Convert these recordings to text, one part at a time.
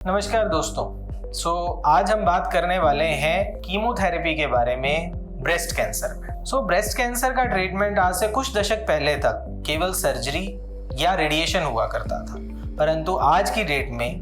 नमस्कार दोस्तों। आज हम बात करने वाले हैं कीमोथेरेपी के बारे में ब्रेस्ट कैंसर में। ब्रेस्ट कैंसर का ट्रीटमेंट आज से कुछ दशक पहले तक केवल सर्जरी या रेडिएशन हुआ करता था, परंतु आज की डेट में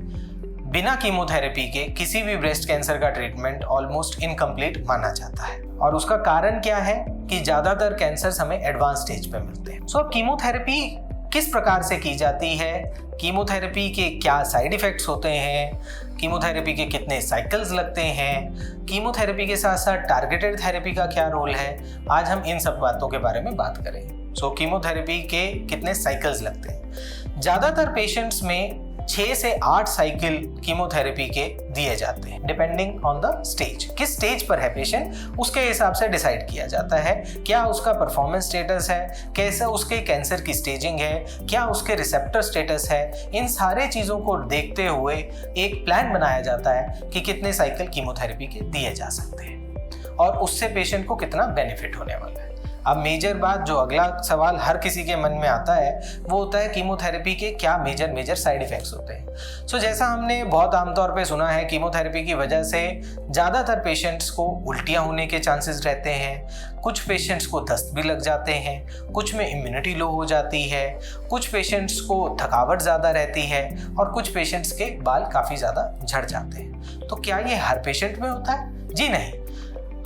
बिना कीमोथेरेपी के किसी भी ब्रेस्ट कैंसर का ट्रीटमेंट ऑलमोस्ट इनकम्प्लीट माना जाता है। और उसका कारण क्या है कि ज़्यादातर कैंसर्स हमें एडवांस स्टेज पे मिलते हैं। कीमोथेरेपी किस प्रकार से की जाती है, कीमोथेरेपी के क्या साइड इफ़ेक्ट्स होते हैं, कीमोथेरेपी के कितने साइकिल्स लगते हैं, कीमोथेरेपी के साथ साथ टारगेटेड थेरेपी का क्या रोल है, आज हम इन सब बातों के बारे में बात करेंगे। कीमोथेरेपी के कितने साइकिल्स लगते हैं। ज़्यादातर पेशेंट्स में 6 से 8 साइकिल कीमोथेरेपी के दिए जाते हैं, डिपेंडिंग ऑन द स्टेज। किस स्टेज पर है पेशेंट उसके हिसाब से डिसाइड किया जाता है, क्या उसका परफॉर्मेंस स्टेटस है, कैसा उसके कैंसर की स्टेजिंग है, क्या उसके रिसेप्टर स्टेटस है। इन सारे चीज़ों को देखते हुए एक प्लान बनाया जाता है कि कितने साइकिल कीमोथेरेपी के दिए जा सकते हैं और उससे पेशेंट को कितना बेनिफिट होने वाला है। अब मेजर बात, जो अगला सवाल हर किसी के मन में आता है, वो होता है कीमोथेरेपी के क्या मेजर साइड इफ़ेक्ट्स होते हैं। जैसा हमने बहुत आमतौर पे सुना है, कीमोथेरेपी की वजह से ज़्यादातर पेशेंट्स को उल्टियाँ होने के चांसेस रहते हैं, कुछ पेशेंट्स को दस्त भी लग जाते हैं, कुछ में इम्यूनिटी लो हो जाती है, कुछ पेशेंट्स को थकावट ज़्यादा रहती है और कुछ पेशेंट्स के बाल काफ़ी ज़्यादा झड़ जाते हैं। तो क्या ये हर पेशेंट में होता है? जी नहीं।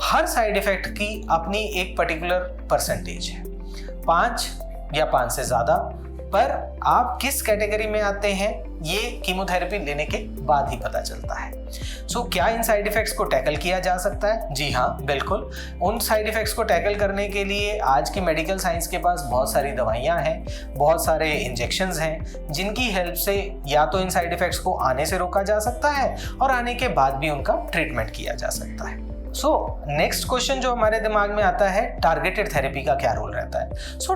हर साइड इफेक्ट की अपनी एक पर्टिकुलर परसेंटेज है, 5 या 5 से ज़्यादा, पर आप किस कैटेगरी में आते हैं ये कीमोथेरेपी लेने के बाद ही पता चलता है। क्या इन साइड इफ़ेक्ट्स को टैकल किया जा सकता है? जी हाँ, बिल्कुल। उन साइड इफ़ेक्ट्स को टैकल करने के लिए आज की मेडिकल साइंस के पास बहुत सारी दवाइयाँ हैं, बहुत सारे इंजेक्शंस हैं, जिनकी हेल्प से या तो इन साइड इफ़ेक्ट्स को आने से रोका जा सकता है और आने के बाद भी उनका ट्रीटमेंट किया जा सकता है। नेक्स्ट क्वेश्चन जो हमारे दिमाग में आता है, टारगेटेड थेरेपी का क्या रोल रहता है।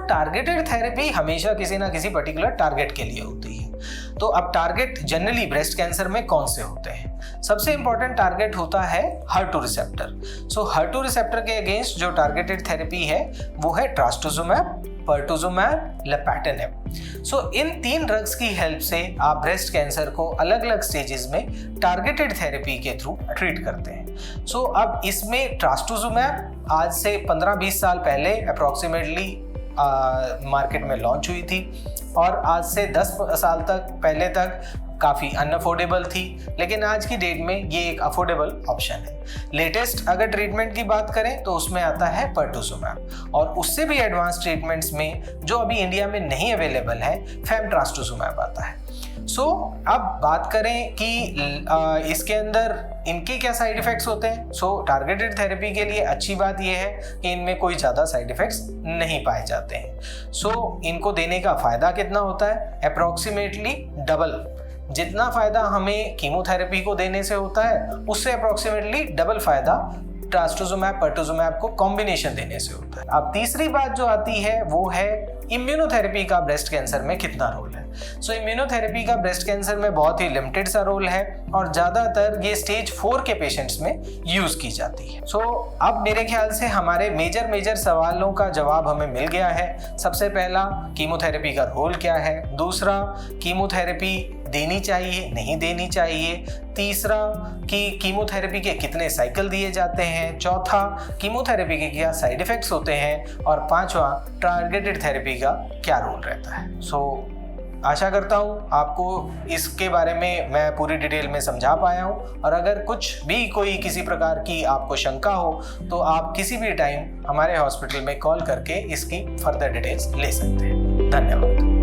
टारगेटेड थेरेपी हमेशा किसी ना किसी पर्टिकुलर टारगेट के लिए होती है। तो अब टारगेट जनरली ब्रेस्ट कैंसर में कौन से होते हैं? सबसे इंपॉर्टेंट टारगेट होता है HER2 रिसेप्टर। HER2 रिसेप्टर के अगेंस्ट जो टारगेटेड थेरेपी है वो है ट्रास्टुजुमैब, पर्टुजुमैब, लैपेटिनेब। इन 3 ड्रग्स की हेल्प से आप ब्रेस्ट कैंसर को अलग अलग स्टेजेस में टारगेटेड थेरेपी के थ्रू ट्रीट करते हैं। अब इसमें ट्रास्टुजुमैब आज से 15-20 साल पहले अप्रॉक्सीमेटली मार्केट में लॉन्च हुई थी और आज से 10 साल पहले तक काफ़ी अनअफोर्डेबल थी, लेकिन आज की डेट में ये एक अफोर्डेबल ऑप्शन है। लेटेस्ट अगर ट्रीटमेंट की बात करें तो उसमें आता है पर्टुजुमैब, और उससे भी एडवांस ट्रीटमेंट्स में जो अभी इंडिया में नहीं अवेलेबल है, फेमट्रास्टुजुमैब आता है। अब बात करें कि इसके अंदर इनके क्या साइड इफ़ेक्ट्स होते हैं। टारगेटेड थेरेपी के लिए अच्छी बात यह है कि इनमें कोई ज़्यादा साइड इफ़ेक्ट्स नहीं पाए जाते हैं। इनको देने का फ़ायदा कितना होता है? Approximately double. जितना फ़ायदा हमें कीमोथेरेपी को देने से होता है, उससे अप्रॉक्सीमेटली डबल फ़ायदा ट्रास्टुजुमैब पर्टुजुमैब को कॉम्बिनेशन देने से होता है। अब तीसरी बात जो आती है वो है इम्यूनोथेरेपी का ब्रेस्ट कैंसर में कितना रोल है। इम्यूनोथेरेपी का ब्रेस्ट कैंसर में बहुत ही लिमिटेड सा रोल है और ज़्यादातर ये स्टेज 4 के पेशेंट्स में यूज़ की जाती है। अब मेरे ख्याल से हमारे मेजर सवालों का जवाब हमें मिल गया है। सबसे पहला, कीमोथेरेपी का रोल क्या है। दूसरा, कीमोथेरेपी देनी चाहिए नहीं देनी चाहिए। तीसरा, कि कीमोथेरेपी के कितने साइकिल दिए जाते हैं। चौथा, कीमोथेरेपी के क्या साइड इफ़ेक्ट्स होते हैं। और पांचवा, टारगेटेड थेरेपी का क्या रोल रहता है। आशा करता हूँ आपको इसके बारे में मैं पूरी डिटेल में समझा पाया हूँ, और अगर कुछ भी कोई किसी प्रकार की आपको शंका हो तो आप किसी भी टाइम हमारे हॉस्पिटल में कॉल करके इसकी फर्दर डिटेल्स ले सकते हैं। धन्यवाद।